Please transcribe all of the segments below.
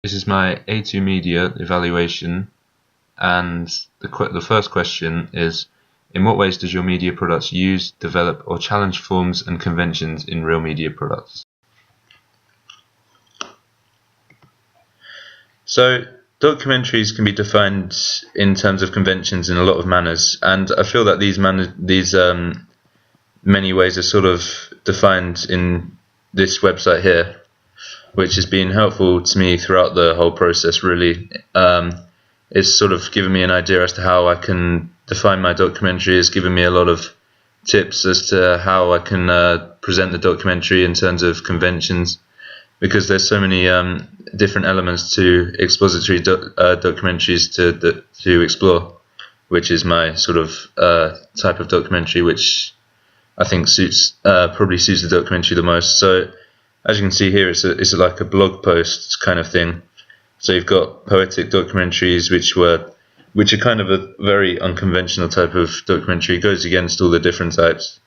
This is my A2 Media evaluation, and the first question is, in what ways does your media products use, develop, or challenge forms and conventions in real media products? So, documentaries can be defined in terms of conventions in a lot of manners, and I feel that these many ways are sort of defined in this website here, which has been helpful to me throughout the whole process, really. It's sort of given me an idea as to how I can define my documentary. It's given me a lot of tips as to how I can present the documentary in terms of conventions, because there's so many different elements to expository documentaries to explore, which is my sort of type of documentary, which I think probably suits the documentary the most. So, as you can see here, it's like a blog post kind of thing. So you've got poetic documentaries, which are kind of a very unconventional type of documentary. It goes against all the different types,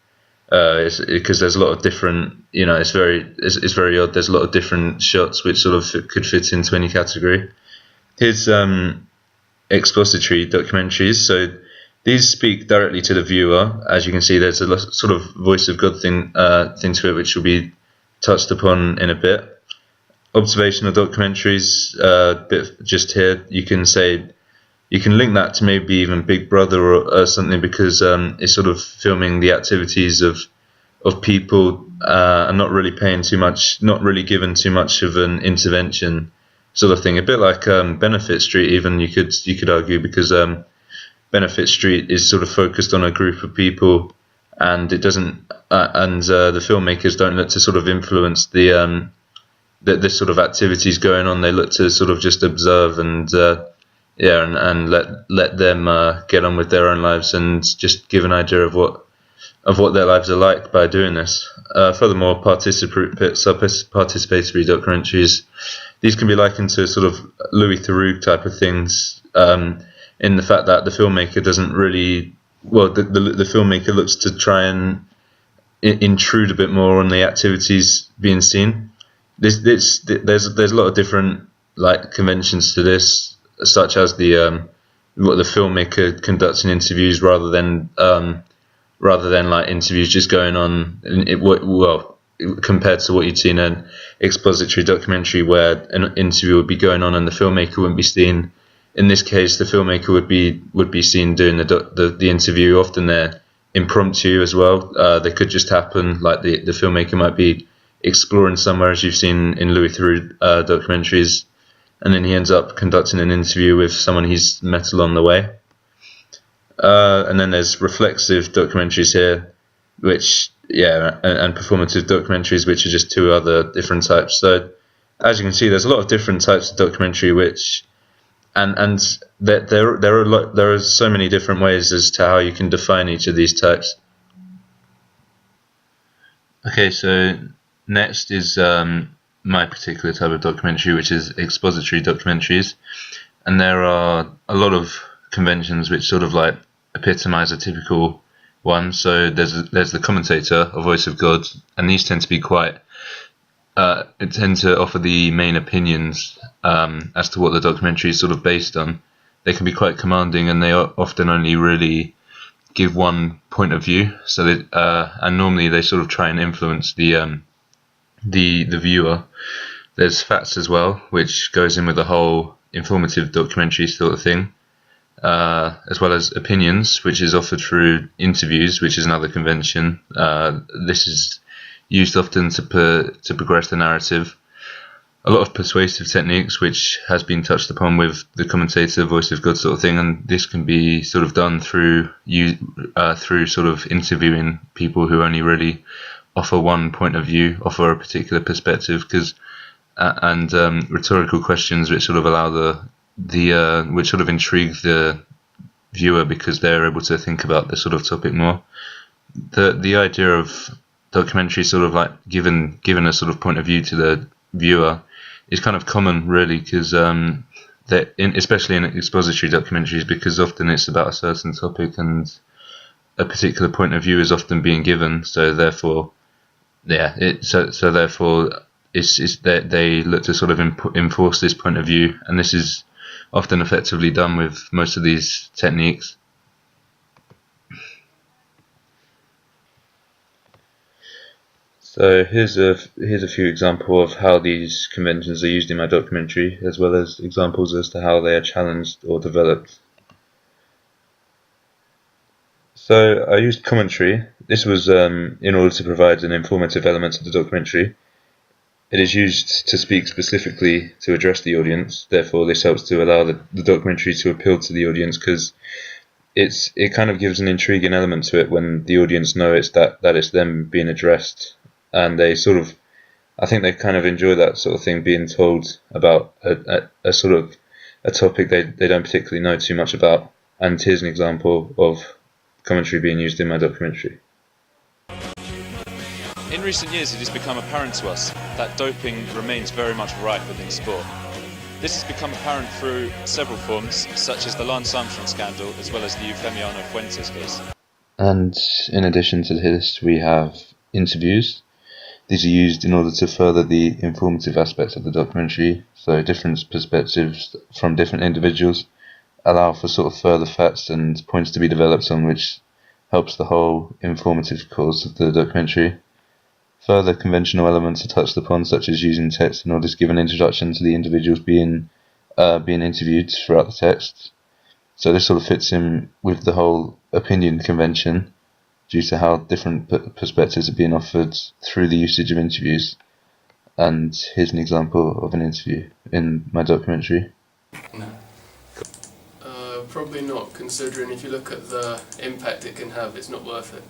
because there's a lot of different. It's very odd. There's a lot of different shots which sort of could fit into any category. Here's expository documentaries. So these speak directly to the viewer. As you can see, there's a sort of voice of God thing to it, which will be touched upon in a bit. Observational documentaries, bit just here, you can link that to maybe even Big Brother or something, because it's sort of filming the activities of people and not really paying too much, not really given too much of an intervention sort of thing. A bit like Benefit Street, even you could argue, because Benefit Street is sort of focused on a group of people, and it doesn't, the filmmakers don't look to sort of influence this sort of activities going on. They look to sort of just observe and let them get on with their own lives, and just give an idea of what their lives are like by doing this. Furthermore, participatory documentaries, these can be likened to sort of Louis Theroux type of things, in the fact that the filmmaker doesn't really, the filmmaker looks to try and intrude a bit more on the activities being seen. There's a lot of different conventions to this, such as the filmmaker conducts in interviews rather than interviews just going on. Compared to what you'd see in an expository documentary, where an interview would be going on and the filmmaker wouldn't be seen. In this case, the filmmaker would be seen doing the interview. Often they're impromptu as well. They could just happen. Like the filmmaker might be exploring somewhere, as you've seen in Louis Theroux documentaries, and then he ends up conducting an interview with someone he's met along the way. And then there's reflexive documentaries here, and performative documentaries, which are just two other different types. So, as you can see, there's a lot of different types of documentary, and there are so many different ways as to how you can define each of these types. Okay, so next is my particular type of documentary, which is expository documentaries, and there are a lot of conventions which sort of epitomize a typical one. So there's the commentator, a voice of God, and these tend to be tend to offer the main opinions as to what the documentary is sort of based on. They can be quite commanding, and they often only really give one point of view. So and normally they sort of try and influence the viewer. There's facts as well, which goes in with the whole informative documentary sort of thing, as well as opinions, which is offered through interviews, which is another convention. This is used often to progress the narrative. A lot of persuasive techniques, which has been touched upon with the commentator, voice of God sort of thing, and this can be sort of done through sort of interviewing people who only really offer one point of view, offer a particular perspective, and rhetorical questions which sort of allow which sort of intrigue the viewer, because they're able to think about the sort of topic more. The idea of documentary sort of given a sort of point of view to the viewer is kind of common, really, because especially in expository documentaries, because often it's about a certain topic and a particular point of view is often being given. So therefore, they look to sort of enforce this point of view, and this is often effectively done with most of these techniques. So here's a few examples of how these conventions are used in my documentary, as well as examples as to how they are challenged or developed. So I used commentary. This was in order to provide an informative element to the documentary. It is used to speak specifically to address the audience. Therefore, this helps to allow the documentary to appeal to the audience, because it kind of gives an intriguing element to it when the audience know that it's them being addressed, and they I think they kind of enjoy that sort of thing, being told about a sort of a topic they don't particularly know too much about. And here's an example of commentary being used in my documentary. In recent years, it has become apparent to us that doping remains very much rife within sport. This has become apparent through several forms, such as the Lance Armstrong scandal, as well as the Eufemiano Fuentes case. And in addition to this, we have interviews. These are used in order to further the informative aspects of the documentary, so different perspectives from different individuals allow for sort of further facts and points to be developed on, which helps the whole informative cause of the documentary. Further conventional elements are touched upon, such as using text in order to give an introduction to the individuals being interviewed throughout the text. So this sort of fits in with the whole opinion convention, due to how different perspectives are being offered through the usage of interviews. And here's an example of an interview in my documentary. No. Probably not, considering if you look at the impact it can have, it's not worth it.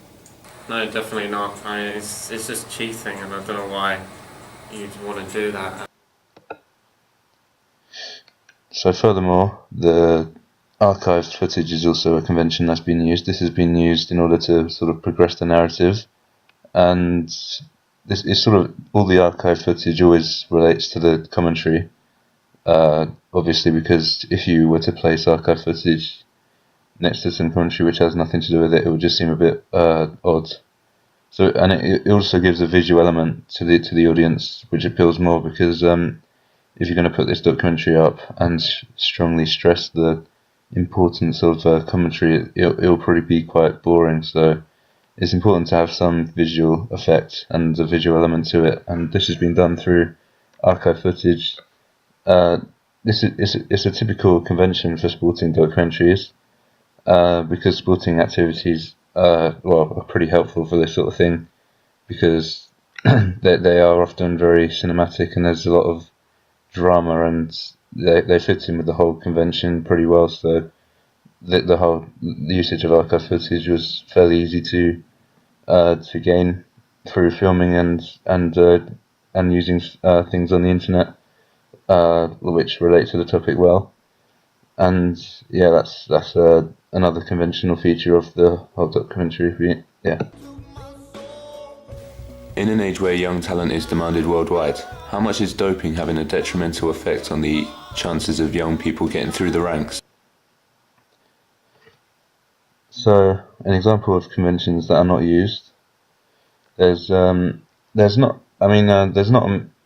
No, definitely not. It's just cheating, and I don't know why you'd want to do that. So furthermore, the archived footage is also a convention that's been used. This has been used in order to sort of progress the narrative, and this is sort of all the archived footage always relates to the commentary. Obviously, because if you were to place archived footage next to some commentary which has nothing to do with it, it would just seem a bit odd. So, and it also gives a visual element to the audience, which appeals more, because if you're going to put this documentary up and strongly stress the importance of commentary, it'll probably be quite boring. So it's important to have some visual effect and a visual element to it, and this has been done through archive footage. It's a typical convention for sporting documentaries, because sporting activities are pretty helpful for this sort of thing, because they are often very cinematic and there's a lot of drama, and they fit in with the whole convention pretty well. So the usage of archive footage was fairly easy to gain through filming and using things on the internet, which relate to the topic well. And yeah, that's another conventional feature of the whole documentary. Yeah. In an age where young talent is demanded worldwide, how much is doping having a detrimental effect on the chances of young people getting through the ranks? So, an example of conventions that are not used. There's not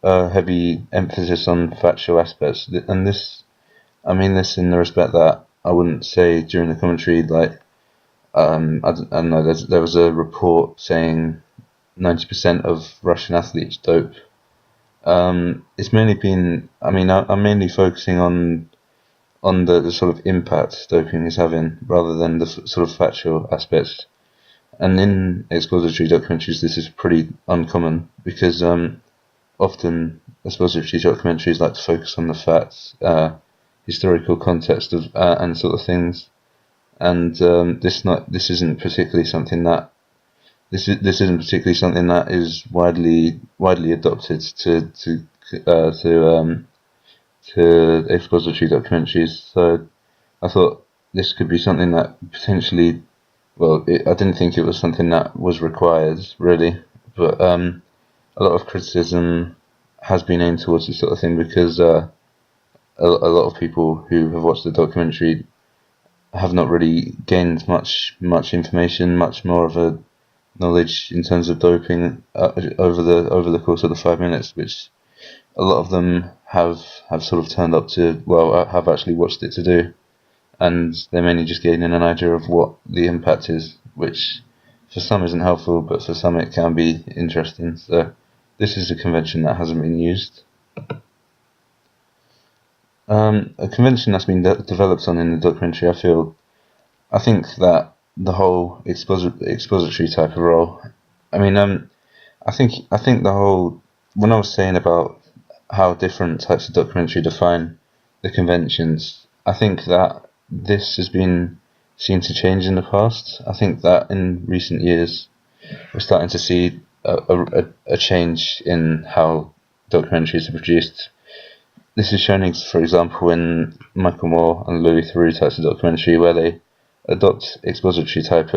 a heavy emphasis on factual aspects, and this in the respect that I wouldn't say during the commentary, like, I don't know, there was a report saying 90% of Russian athletes dope. It's mainly been, I'm mainly focusing on the sort of impact doping is having, rather than the sort of factual aspects. And in expository documentaries, this is pretty uncommon, because often expository documentaries like to focus on the facts, historical context of and sort of things, and this isn't particularly something that is widely adopted to expository documentaries. So I thought this could be something that potentially, I didn't think it was something that was required really, but a lot of criticism has been aimed towards this sort of thing, because a lot of people who have watched the documentary have not really gained much information, much more of a knowledge in terms of doping over the course of the 5 minutes, which a lot of them have sort of turned up to, have actually watched it to do, and they're mainly just gaining an idea of what the impact is, which for some isn't helpful, but for some it can be interesting. So this is a convention that hasn't been used. A convention that's been developed on in the documentary, I think that the whole expository type of role. I mean, I think the whole, when I was saying about how different types of documentary define the conventions, I think that this has been seen to change in the past. I think that in recent years we're starting to see a change in how documentaries are produced. This is shown, for example, in Michael Moore and Louis Theroux types of documentary, where they adopt expository types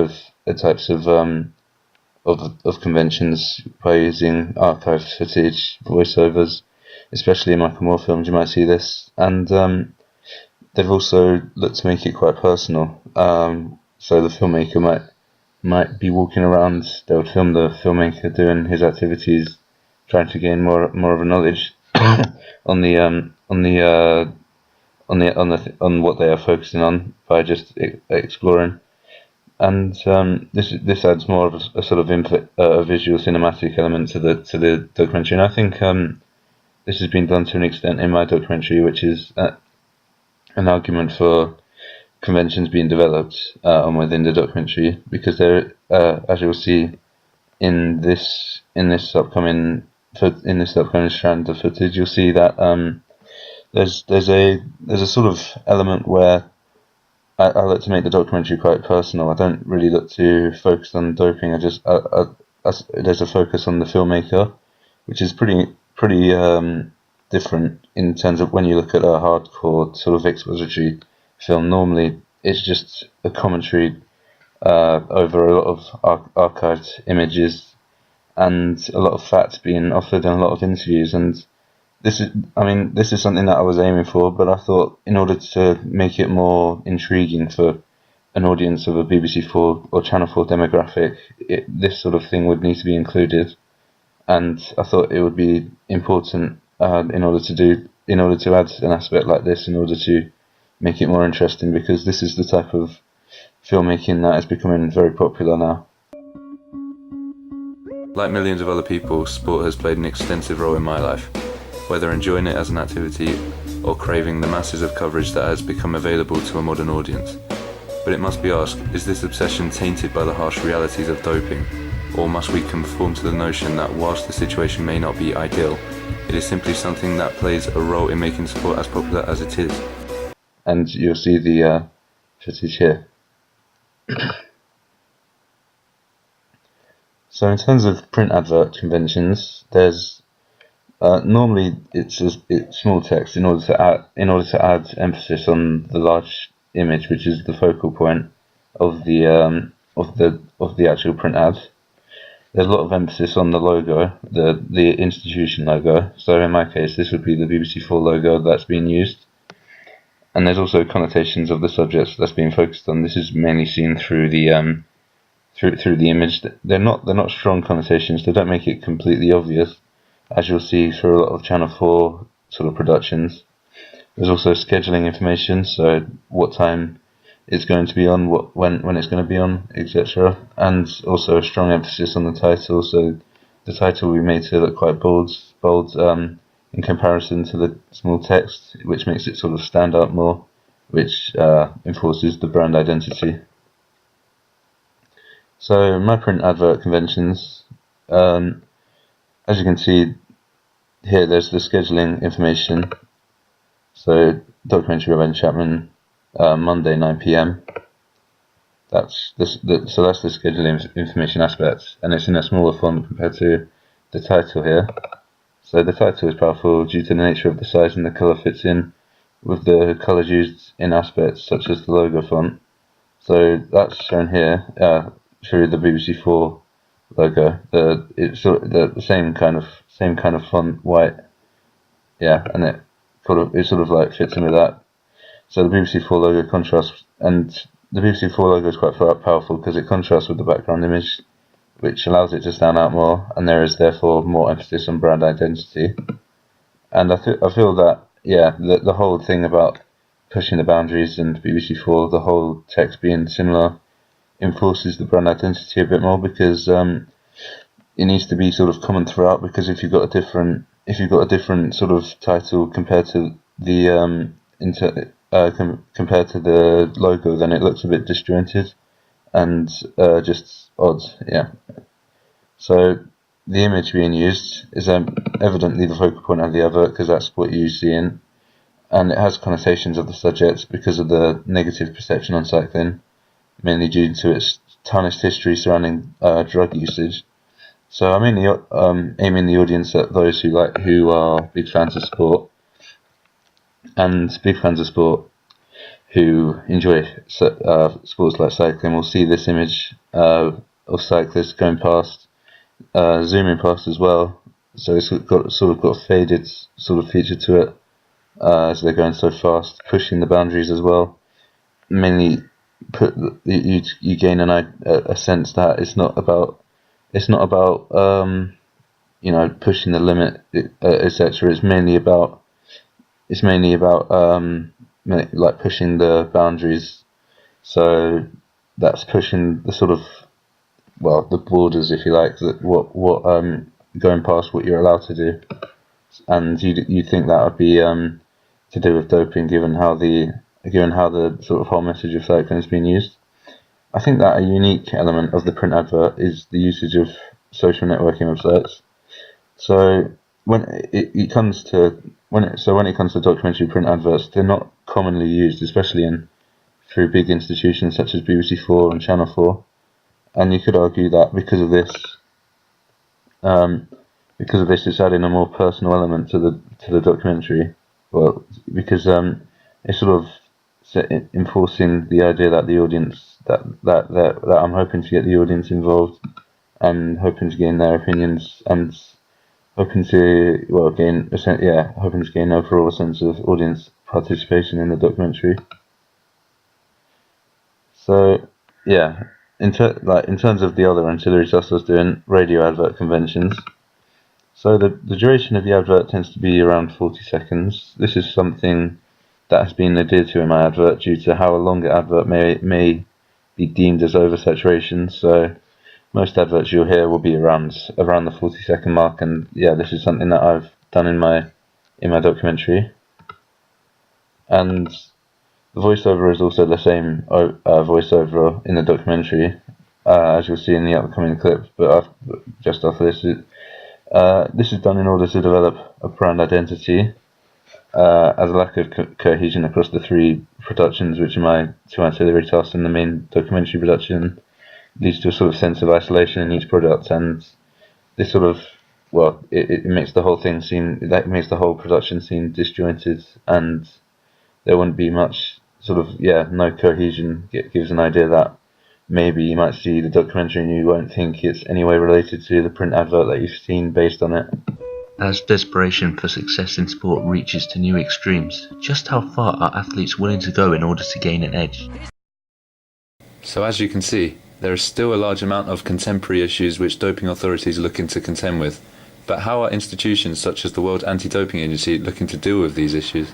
of conventions by using archived footage, voiceovers. Especially in Michael Moore films, you might see this, and they've also looked to make it quite personal. So the filmmaker might be walking around. They would film the filmmaker doing his activities, trying to gain more of a knowledge on what they are focusing on by just exploring. And this adds more of a sort of a visual cinematic element to the documentary, and I think this has been done to an extent in my documentary, which is an argument for conventions being developed within the documentary, because there, as you'll see in this upcoming strand of footage, you'll see that there's a sort of element where I like to make the documentary quite personal. I don't really look to focus on doping. There's a focus on the filmmaker, which is pretty different in terms of when you look at a hardcore sort of expository film. Normally, it's just a commentary over a lot of archived images and a lot of facts being offered and a lot of interviews. And this is something that I was aiming for, but I thought in order to make it more intriguing for an audience of a BBC4 or Channel 4 demographic, this sort of thing would need to be included. And I thought it would be important in order to add an aspect like this, in order to make it more interesting, because this is the type of filmmaking that is becoming very popular now. Like millions of other people, sport has played an extensive role in my life, whether enjoying it as an activity or craving the masses of coverage that has become available to a modern audience. But it must be asked, is this obsession tainted by the harsh realities of doping? Or must we conform to the notion that whilst the situation may not be ideal, it is simply something that plays a role in making sport as popular as it is? And you'll see the footage here. So in terms of print advert conventions, there's normally it's small text in order to add emphasis on the large image, which is the focal point of the actual print ad. There's a lot of emphasis on the logo, the institution logo. So in my case, this would be the BBC4 logo that's being used. And there's also connotations of the subjects that's being focused on. This is mainly seen through the through the image. They're not strong connotations. They don't make it completely obvious, as you'll see through a lot of Channel 4 sort of productions. There's also scheduling information, so what time it's going to be on, when it's going to be on, etc. And also a strong emphasis on the title. So the title will be made to look quite bold in comparison to the small text, which makes it sort of stand out more, which enforces the brand identity. So my print advert conventions, as you can see here, there's the scheduling information. So documentary by Ben Chapman, Monday 9 PM. That's the scheduling information aspect, and it's in a smaller font compared to the title here. So the title is powerful due to the nature of the size and the colour fits in with the colours used in aspects such as the logo font. So that's shown here through the BBC4 logo. It's sort of the same kind of font, white. Yeah, and it sort of like fits in with that. So the BBC4 logo contrasts, and the BBC4 logo is quite powerful because it contrasts with the background image, which allows it to stand out more, and there is therefore more emphasis on brand identity. And I feel that, yeah, the whole thing about pushing the boundaries and BBC4, the whole text being similar, enforces the brand identity a bit more, because it needs to be sort of common throughout. Because if you've got a different sort of title compared to the compared to the logo, then it looks a bit disjointed and just odd. Yeah. So the image being used is evidently the focal point of the advert, because that's what you see in, and it has connotations of the subject because of the negative perception on cycling, mainly due to its tarnished history surrounding drug usage. So I'm mainly aiming the audience at those who are big fans of sport, and big fans of sport who enjoy sports like cycling will see this image of cyclists going past, zooming past as well. So it's got a faded sort of feature to it, as they're going so fast, pushing the boundaries as well. Mainly, you gain a sense that it's not about pushing the limit, etc. It's mainly about like pushing the boundaries. So that's pushing the sort of, well, the borders, if you like, that what going past what you're allowed to do. And you think that would be to do with doping, given how the sort of whole message of cycling has been used. I think that a unique element of the print advert is the usage of social networking websites. So when it comes to documentary print adverts, they're not commonly used, especially through big institutions such as BBC4 and Channel 4. And you could argue that because of this, it's adding a more personal element to the documentary. Well, because it's sort of enforcing the idea that the audience that I'm hoping to get the audience involved, and hoping to gain their opinions, and hoping to gain overall a sense of audience participation in the documentary. So yeah, in terms of the other ancillaries I was doing, radio advert conventions. So the duration of the advert tends to be around 40 seconds. This is something that has been adhered to in my advert due to how a longer advert may be deemed as oversaturation. So most adverts you'll hear will be around the 40-second mark, and yeah, this is something that I've done in my documentary. And the voiceover is also the same voiceover in the documentary, as you'll see in the upcoming clip. But just after this, this is done in order to develop a brand identity, as a lack of cohesion across the three productions, which are my two ancillary tasks in the main documentary production, leads to a sort of sense of isolation in each product, and this sort of, well, it makes the whole production seem disjointed, and there wouldn't be much sort of, no cohesion. It gives an idea that maybe you might see the documentary and you won't think it's any way related to the print advert that you've seen based on it. As desperation for success in sport reaches to new extremes, just how far are athletes willing to go in order to gain an edge? So as you can see, there is still a large amount of contemporary issues which doping authorities are looking to contend with. But how are institutions such as the World Anti-Doping Agency looking to deal with these issues?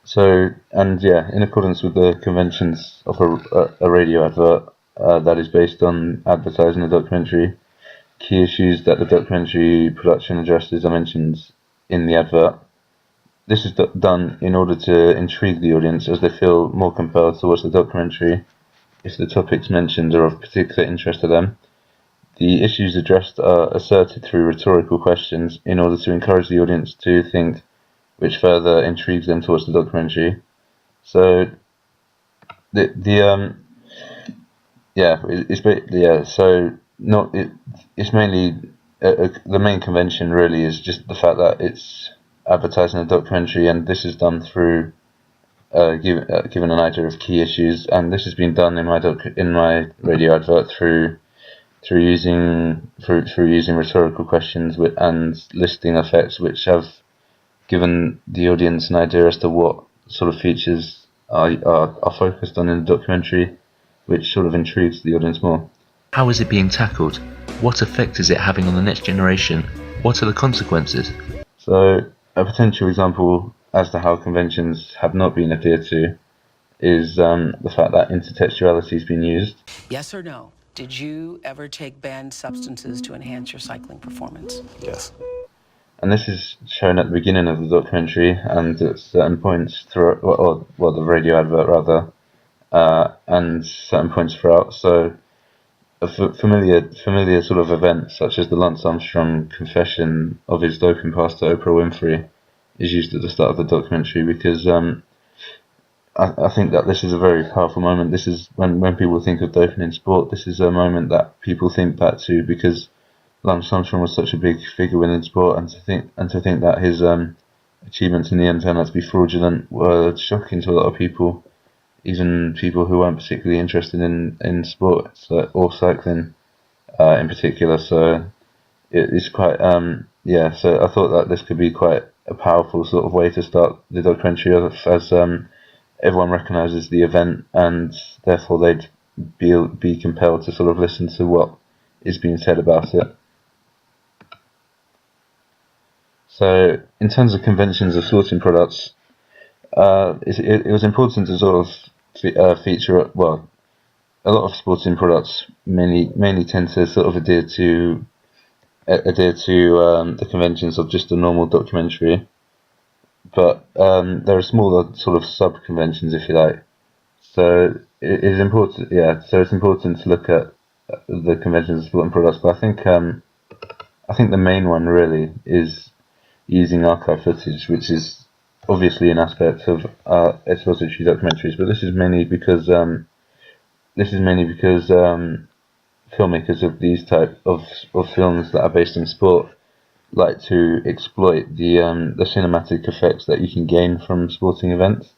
So, and yeah, in accordance with the conventions of a radio advert that is based on advertising a documentary, key issues that the documentary production addresses are mentioned in the advert. This is done in order to intrigue the audience, as they feel more compelled to watch the documentary if the topics mentioned are of particular interest to them. The issues addressed are asserted through rhetorical questions in order to encourage the audience to think, which further intrigues them to watch the documentary. So it's mainly the main convention really is just the fact that it's advertising a documentary, and this is done through giving an idea of key issues, and this has been done in my radio advert through using rhetorical questions and listing effects which have given the audience an idea as to what sort of features are focused on in the documentary, which sort of intrigues the audience more. How is it being tackled? What effect is it having on the next generation? What are the consequences? So, a potential example as to how conventions have not been adhered to is the fact that intertextuality has been used. Yes or no? Did you ever take banned substances to enhance your cycling performance? Yes. And this is shown at the beginning of the documentary and at certain points throughout, or the radio advert rather, and certain points throughout. So a familiar sort of event such as the Lance Armstrong confession of his doping past to Oprah Winfrey is used at the start of the documentary because I think that this is a very powerful moment. This is when people think of doping in sport, this is a moment that people think back to because Lance Armstrong was such a big figure within sport, and to think that his achievements in the end turned out to be fraudulent were shocking to a lot of people, even people who weren't particularly interested in sport or cycling in particular. So it's quite So I thought that this could be quite a powerful sort of way to start the documentary, as everyone recognises the event and therefore they'd be compelled to sort of listen to what is being said about it. So, in terms of conventions of sporting products, it was important to sort of feature. Well, a lot of sporting products mainly tend to sort of adhere to the conventions of just a normal documentary, but there are smaller sort of sub conventions, if you like. So it is important. Yeah. So it's important to look at the conventions of sporting products, but I think the main one really is using archive footage, which is obviously an aspect of expository documentaries, but this is mainly because filmmakers of these type of films that are based in sport like to exploit the cinematic effects that you can gain from sporting events.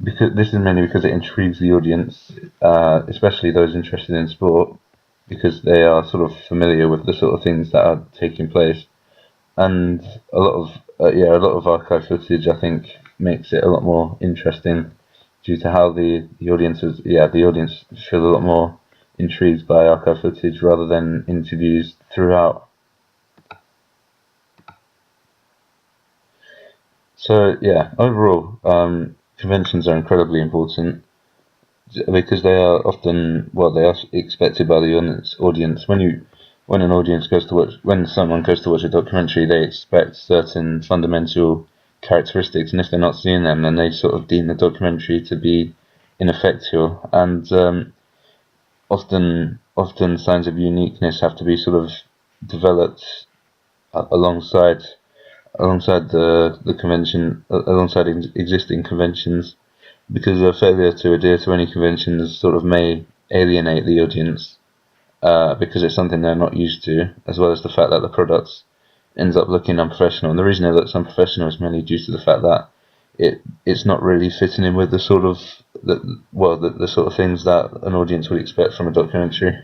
Because this is mainly because it intrigues the audience, especially those interested in sport, because they are sort of familiar with the sort of things that are taking place. And a lot of archive footage, I think, makes it a lot more interesting due to how the audience feel a lot more intrigued by archive footage rather than interviews throughout. So yeah, overall, conventions are incredibly important because they are often they are expected by the audience. When someone goes to watch a documentary, they expect certain fundamental characteristics, and if they're not seeing them, then they sort of deem the documentary to be ineffectual. And often signs of uniqueness have to be sort of developed alongside the convention, alongside existing conventions, because a failure to adhere to any conventions sort of may alienate the audience. Because it's something they're not used to, as well as the fact that the product ends up looking unprofessional. And the reason it looks unprofessional is mainly due to the fact that it's not really fitting in with the sort of the sort of things that an audience would expect from a documentary.